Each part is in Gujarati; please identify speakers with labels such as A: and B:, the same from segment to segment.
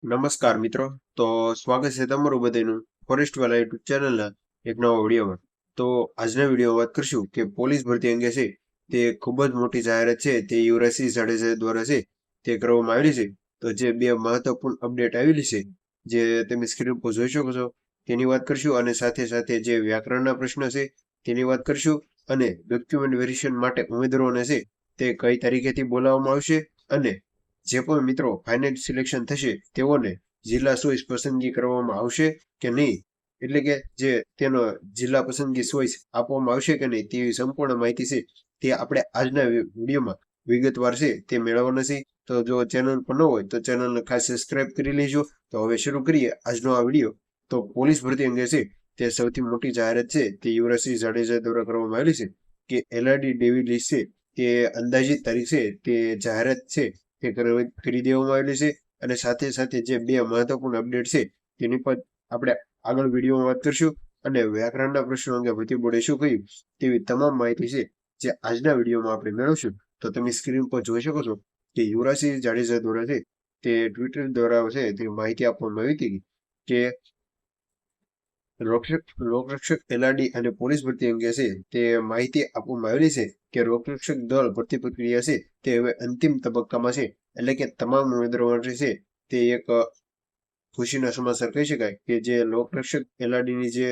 A: નમસ્કાર મિત્રો. તો સ્વાગત છે તમારું બધાનું ફોરેસ્ટ વાલા યુટ્યુબ ચેનલના એક નવા વિડીયોમાં. તો આજના વિડીયોમાં વાત કરશું કે પોલીસ ભરતી અંગે છે તે ખૂબ જ મોટી જાહેરાત છે તે યુવરાજસિંહ જાડેજા દ્વારા છે તે કરવામાં આવેલી છે. તો જે બે મહત્વપૂર્ણ અપડેટ આવેલી છે જે તમે સ્ક્રીન પર જોઈ શકો છો તેની વાત કરશું, અને સાથે સાથે જે વ્યાકરણના પ્રશ્ન છે તેની વાત કરશું, અને ડોક્યુમેન્ટ વેરિફિકેશન માટે ઉમેદવારોને છે તે કઈ તારીખેથી બોલાવવામાં આવશે, અને જે પણ મિત્રો ફાઇનલ સિલેક્શન થશે તેઓને જિલ્લા ચોઈસ પસંદગી કરવામાં આવશે કે નહીં, એટલે કે જે તેનો જિલ્લા પસંદગી ચોઈસ આપવામાં આવશે કે નહીં તેવી સંપૂર્ણ માહિતી છે તે આપણે આજના વિડીયોમાં વિગતવાર છે તે મેળવવાના છે. તો જો ચેનલ પર ન હોય તો ચેનલને ખાસ સબસ્ક્રાઇબ કરી લેજો. તો હવે શરૂ કરીએ આજનો આ વિડીયો. તો પોલીસ ભરતી અંગે છે તે સૌથી મોટી જાહેરાત છે તે યુવરાજસિંહ જાડેજા દ્વારા કરવામાં આવેલી છે કે એલઆરડી ડેવી લિસ્ટ છે તે અંદાજિત તારીખ છે તે જાહેરાત છે તે કરી દેવામાં આવેલી છે. અને સાથે સાથે જે બે મહત્વપૂર્ણ અપડેટ છે તેની પર આપણે આગળ વિડીયોમાં વાત કરશું, અને વ્યાકરણના પ્રશ્નો અંગે ભરતી બોર્ડે શું કહ્યું તેવી તમામ માહિતી છે જે આજના વિડીયોમાં આપણે મેળવશું. તો તમે સ્ક્રીન પર જોઈ શકો છો કે યુવરાજસિંહ જાડેજા દ્વારા છે તે ટ્વિટર દ્વારા છે તે માહિતી આપવામાં આવી હતી કે લોકરક્ષક એલઆરડી અને પોલીસ ભરતી અંગે છે તે માહિતી આપવામાં આવેલી છે કે લોકરક્ષક દળ ભરતી પ્રક્રિયા છે તે હવે અંતિમ તબક્કામાં છે. એટલે કે તમામ ઉમેદવારો માટે છે તે એક ખુશીના સમાચાર કહી શકાય કે જે લોકરક્ષક એલઆરડીની જે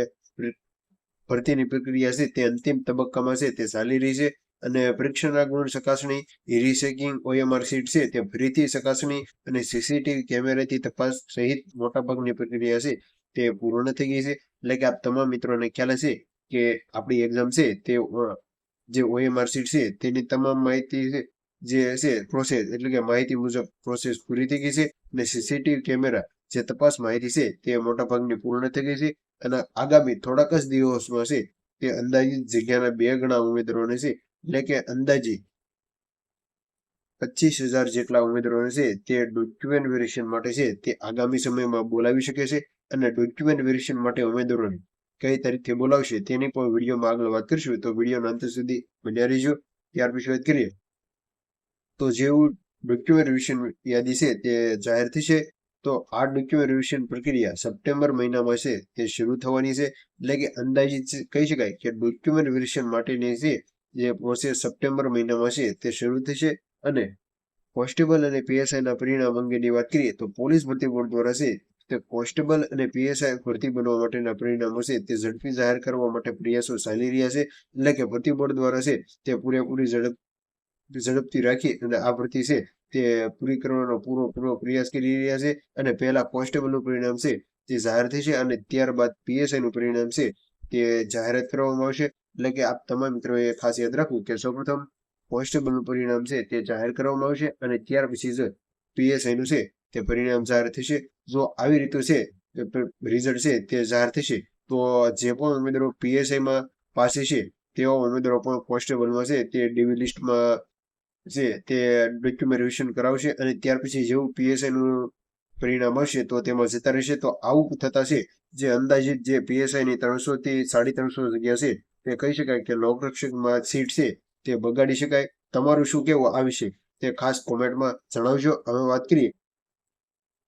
A: ભરતીની પ્રક્રિયા છે તે અંતિમ તબક્કામાં છે તે ચાલી રહી છે. અને પરીક્ષાના ગુણ ચકાસણી, રીચેકિંગ, ઓએમઆર સીટ છે તે ફરીથી ચકાસણી અને સીસીટીવી કેમેરાથી તપાસ સહિત મોટાભાગની પ્રક્રિયા છે તે પૂર્ણ થઈ ગઈ છે. એટલે કે આપ તમામ મિત્રોને ખ્યાલ હશે કે આપણી એક્ઝામ છે તે જે ઓએમઆર સીટ છે તેની તમામ માહિતી છે જે છે પ્રોસેસ, એટલે કે માહિતી મુજબ પ્રોસેસ પૂરી થઈ ગઈ છે. અને સીસીટીવી કેમેરા જે તપાસ માહિતી છે તે મોટાભાગની પૂર્ણ થઈ ગઈ છે. અને આગામી થોડાક જ દિવસમાં છે તે અંદાજિત જગ્યાના 2 ગણા ઉમેદવારોને છે, એટલે કે અંદાજે 25,000 જેટલા ઉમેદવારો છે તે ડોક્યુમેન્ટ વેરિફિકેશન માટે છે તે આગામી સમયમાં બોલાવી શકે છે. અને ડોક્યુમેન્ટ વેરિફિકેશન માટે ઉમેદવારોને કઈ તારીખથી બોલાવશે તેની પણ વિડીયોમાં આગળ વાત કરીશું. તો વિડીયોના અંત સુધી બન્યા રહીજો. ત્યાર પછી વાત કરીએ તો જેવું ડોક્યુમેન્ટ વેરિફિકેશન યાદી છે તે જાહેર થશે તો આ ડોક્યુમેન્ટ વેરિફિકેશન પ્રક્રિયા સપ્ટેમ્બર મહિનામાં છે તે શરૂ થવાની છે. એટલે કે અંદાજિત કહી શકાય કે ડોક્યુમેન્ટ વેરિફિકેશન માટેની છે જે પ્રોસેસ સપ્ટેમ્બર મહિનામાં છે તે શરૂ થશે. અને કોન્સ્ટેબલ અને પીએસઆઈના પરિણામ અંગેની વાત કરીએ તો પોલીસ ભરતી બોર્ડ દ્વારા છે તે કોન્સ્ટેબલ અને પીએસઆઈ ભરતી બનવા માટેના પરિણામો છે તે ઝડપી જાહેર કરવા માટે પ્રયાસો ચાલી રહ્યા છે. એટલે કે ભરતી બોર્ડ દ્વારા છે તે પૂરેપૂરી ઝડપથી રાખી અને આ ભરતી છે તે પૂરી કરવાનો પૂરો પ્રયાસ કરી રહ્યા છે. અને પહેલા કોન્સ્ટેબલનું પરિણામ છે તે જાહેર થશે અને ત્યારબાદ પીએસઆઈનું પરિણામ છે તે જાહેરાત કરવામાં આવશે. એટલે કે આપ તમામ મિત્રોએ ખાસ યાદ રાખવું કે સૌપ્રથમ કોન્સ્ટેબલનું પરિણામ છે તે જાહેર કરવામાં આવશે અને ત્યાર પછી જ પીએસઆઈનું છે તે પરિણામ જાહેર થશે. જો આવી રીતે છે રિઝલ્ટ છે તે જાહેર થશે તો જે પણ ઉમેદવારો પીએસઆઈમાં પાસે છે તેવા ઉમેદવારો પણ કોન્સ્ટેબલમાં છે તે ડીવી લિસ્ટમાં છે તે ડોક્યુમેન્ટ વેરિફિકેશન કરાવશે. અને ત્યાર પછી જેવું પીએસઆઈનું પરિણામ આવશે તો તેમાં જતા રહેશે. તો આવું થતા છે જે અંદાજિત જે પીએસઆઈની 300 થી 350 જગ્યા છે તે કહી શકાય કે લોકરક્ષકમાં સીટ છે તે બગાડી શકાય. તમારું શું કહેવું આ વિશે તે ખાસ કોમેન્ટમાં જણાવજો. હવે વાત કરીએ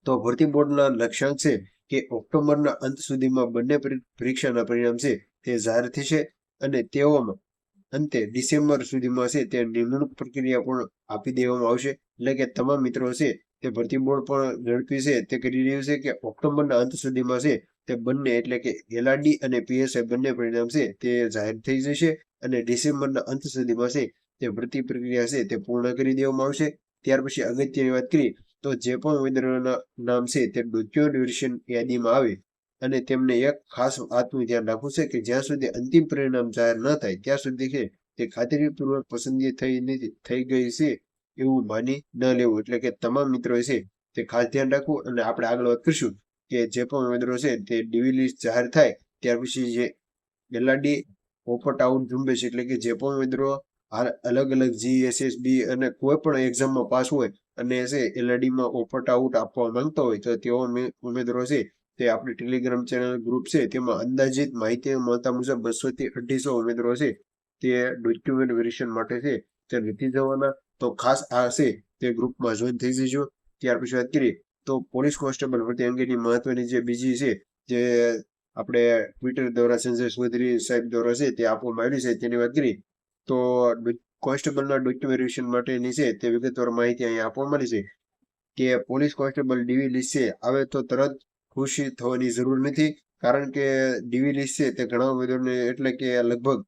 A: તો ભરતી બોર્ડના લક્ષ્યાંક છે કે ઓક્ટોબરના અંત સુધીમાં બંને પરીક્ષાના પરિણામ છે તે જાહેર થશે. અને તેઓમાં અંતે ડિસેમ્બર સુધીમાં છે તે નિમણૂક પ્રક્રિયા પણ આપી દેવામાં આવશે. એટલે કે તમામ મિત્રો છે તે ભરતી બોર્ડ પણ ઝડપી છે તે કરી રહ્યું છે કે ઓક્ટોબરના અંત સુધીમાં છે તે બંને, એટલે કે એલઆરડી અને પીએસઆઈ બંને પરિણામ છે તે જાહેર થઈ જશે. અને ડિસેમ્બરના અંત સુધીમાં છે તે ભરતી પ્રક્રિયા છે તે પૂર્ણ કરી દેવામાં આવશે. ત્યાર પછી અગત્યની વાત કરીએ તો જે પણ ઉમેદવારોના નામ છે તે ડોક્યુમેન્ટ વેરિફિકેશન યાદીમાં આવે અને તેમને એક ખાસ વાતનું ધ્યાન રાખવું છે કે જ્યાં સુધી અંતિમ પરિણામ જાહેર ન થાય ત્યાં સુધી છે તે ખાતરીપૂર્વક પસંદગી થઈ ગઈ છે એવું માની ન લેવું. એટલે કે તમામ મિત્રો છે તે ખાસ ધ્યાન રાખવું. અને આપણે આગળ વાત કરીશું કે જે પણ ઉમેદવારો છે તે ડીવી લિસ્ટ જાહેર થાય ત્યાર પછી જે એલઆરડી ઓપટ આઉટ ઝુંબેશ, એટલે કે જે પણ ઉમેદવારો અલગ અલગ જીએસએસબી અને કોઈ પણ એક્ઝામમાં પાસ હોય અને છે એલઆરડીમાં ઓપટ આઉટ આપવા માંગતા હોય તો તેઓ ઉમેદવારો છે તે આપણી ટેલિગ્રામ ચેનલ ગ્રુપ છે તેમાં અંદાજિત માહિતી મળતા મુજબ 200 થી 250 ઉમેદવારો છે તે ડોક્યુમેન્ટ વેરિફિકેશન માટે છે તે નથી જવાના. તો ખાસ આ છે તે ગ્રુપમાં જોઈન થઈ જજો. ત્યાર પછી વાત કરીએ તો પોલીસ કોન્સ્ટેબલ ભરતી અંગેની મહત્વની જે બીજી છે, જે આપણે ટ્વિટર દ્વારા સંજય ચૌધરી સાહેબ દ્વારા છે તે આપવામાં આવેલી છે તેની વાત કરી, તો કોન્સ્ટેબલના ડોક્યુમેન્ટેશન માટેની છે તે વિગતવાર માહિતી અહીંયા આપવામાં આવી છે કે પોલીસ કોન્સ્ટેબલ ડીવી લિસ્ટ છે આવે તો તરત ખુશી થવાની જરૂર નથી, કારણ કે ડીવી લિસ્ટ છે તે ઘણા ઉમેદવારોને એટલે કે લગભગ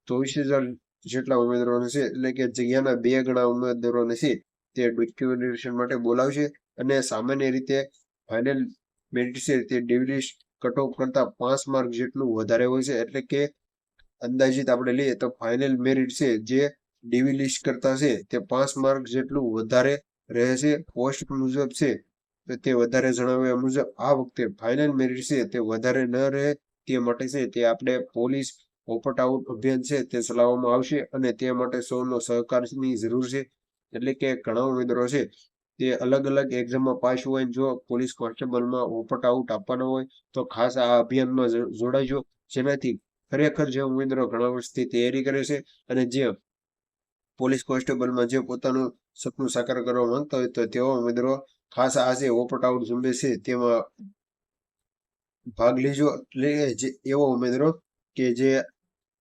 A: 24,000 જેટલા ઉમેદવારોને છે, એટલે કે જગ્યાના 2 ગણા ઉમેદવારોને છે તે ડોક્યુમેન્ટેશન માટે બોલાવશે અને સામાન્ય રીતે ફાઇનલ મેરિટ છે તે ડીવી લિસ્ટ કટ ઓફ કરતા 5 માર્ક જેટલું વધારે હોય છે, એટલે કે અંદાજિત આપણે લઈએ તો ફાઇનલ મેરિટ છે જે ડીવી લિસ્ટ કરતા છે તે 5 માર્ક જેટલું વધારે રહે છે. પોસ્ટ મુજબ છે તે વધારે જણાવ્યા મુજબ આ વખતે ફાઇનલ મેરિટ છે તે વધારે ન રહે તે માટે છે તે આપણે પોલીસ ઓપટ આઉટ અભિયાન છે તે ચલાવવામાં આવશે અને તે માટે સૌનો સહકારની જરૂર છે. એટલે કે ઘણા ઉમેદવારો છે તે અલગ અલગ એક્ઝામમાં પાસ હોય, જો પોલીસ કોન્સ્ટેબલમાં ઓપટ આઉટ આપવાના હોય તો ખાસ આ અભિયાનમાં જોડાજો, જેનાથી ખરેખર જે ઉમેદવારો ઘણા વર્ષથી તૈયારી કરે છે અને જે પોલીસ કોન્સ્ટેબલમાં જે પોતાનું સપનું સાકાર કરવા માંગતા હોય તો તેવા ઉમેદવારો ખાસ આ જે ઓપટ આઉટ ઝુંબેશ છે તેમાં ભાગ લેજો. એટલે જે એવા ઉમેદવારો કે જે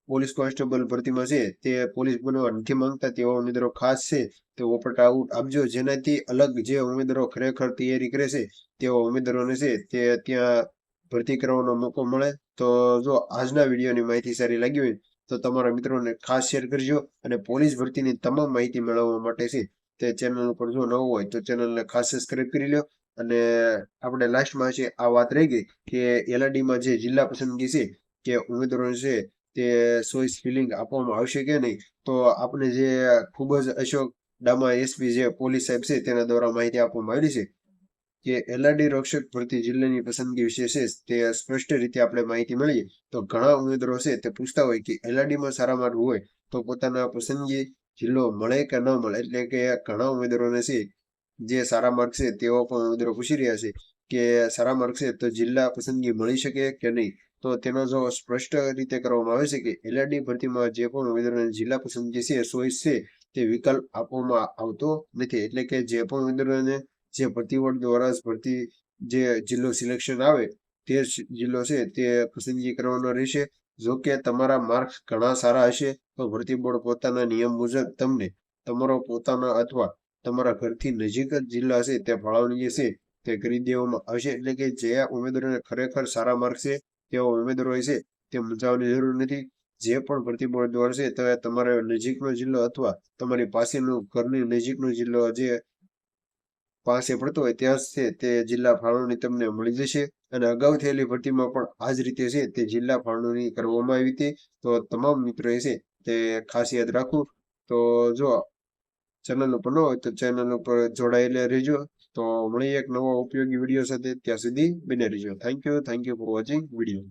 A: પોલીસ કોન્સ્ટેબલ ભરતીમાં છે તે પોલીસ બનવા નથી માંગતા તેવા ઉમેદવારો ખાસ છે તે ઓપટ આઉટ આપજો, જેનાથી અલગ જે ઉમેદવારો ખરેખર તૈયારી કરે છે તેવા ઉમેદવારોને છે તે ત્યાં ભરતી કરવાનો મોકો મળે. તો જો આજના વિડીયોની માહિતી સારી લાગી હોય તો તમારા મિત્રોને ખાસ શેર કરજો અને પોલીસ ભરતીની તમામ માહિતી મેળવવા માટે છે તે ચેનલ ઉપર જો નવું હોય તો ચેનલને ખાસ સબસ્ક્રાઇબ કરી લો. અને આપણે લાસ્ટમાં છે આ વાત રહી ગઈ કે એલઆરડીમાં જે જિલ્લા પસંદગી છે કે ઉમેદવારો છે તે ચોઈસ ફિલિંગ આપવામાં આવશે કે નહીં, તો આપણે જે ખૂબ જ અશોક ડામા એસપી જે પોલીસ સાહેબ છે તેના દ્વારા માહિતી આપવામાં આવેલી છે કે એલઆરડી રક્ષક ભરતી જિલ્લાની પસંદગી વિશે છે તે સ્પષ્ટ રીતે આપણે માહિતી મળીએ તો ઘણા ઉમેદવારો છે તે પૂછતા હોય કે એલઆરડીમાં સારા માર્ક હોય તો પોતાના પસંદગી જિલ્લો મળે કે ન મળે, એટલે કે ઘણા ઉમેદવારોને છે જે સારા માર્ક છે તેઓ પણ ઉમેદવારો પૂછી રહ્યા છે કે સારા માર્ક છે તો જિલ્લા પસંદગી મળી શકે કે નહીં, તો તેનો જો સ્પષ્ટ રીતે કરવામાં આવે છે કે એલઆરડી ભરતીમાં જે પણ ઉમેદવારોને જિલ્લા પસંદગી છે ચોઈસ છે તે વિકલ્પ આપવામાં આવતો નથી. એટલે કે જે પણ ઉમેદવારોને જે ભરતી બોર્ડ દ્વારા ભરતી જે જિલ્લો સિલેક્શન આવે તે જિલ્લો છે તે પસંદગી કરવાનો રહેશે. જો કે તમારા માર્ક્સ ઘણા સારા હશે તો ભરતી બોર્ડ પોતાના નિયમ મુજબ તમને તમારો પોતાના અથવા તમારા ઘરથી નજીક જ જિલ્લા છે તે ફાળવણી છે તે કરી દેવામાં આવશે. એટલે કે જે ઉમેદવારોને ખરેખર સારા માર્ક છે તેવા ઉમેદવારો છે તે મૂંઝાવવાની જરૂર નથી. જે પણ ભરતી બોર્ડ દ્વારા છે તે તમારે નજીકનો જિલ્લો અથવા તમારી પાસેનું ઘરની નજીકનો જિલ્લો જે પાસે પડતો હોય ત્યાં છે તે જિલ્લા ફાળવણી તમને મળી જશે. અને અગાઉ થયેલી ભરતીમાં પણ આ જ રીતે છે તે જિલ્લા ફાળવણી કરવામાં આવી હતી. તો તમામ મિત્રોએ છે તે ખાસ યાદ રાખવું. તો જો ચેનલ ઉપર ન હોય તો ચેનલ ઉપર જોડાયેલા રહેજો. તો મળીએ એક નવો ઉપયોગી વિડીયો સાથે, ત્યાં સુધી બને રહેજો. Thank you for watching video.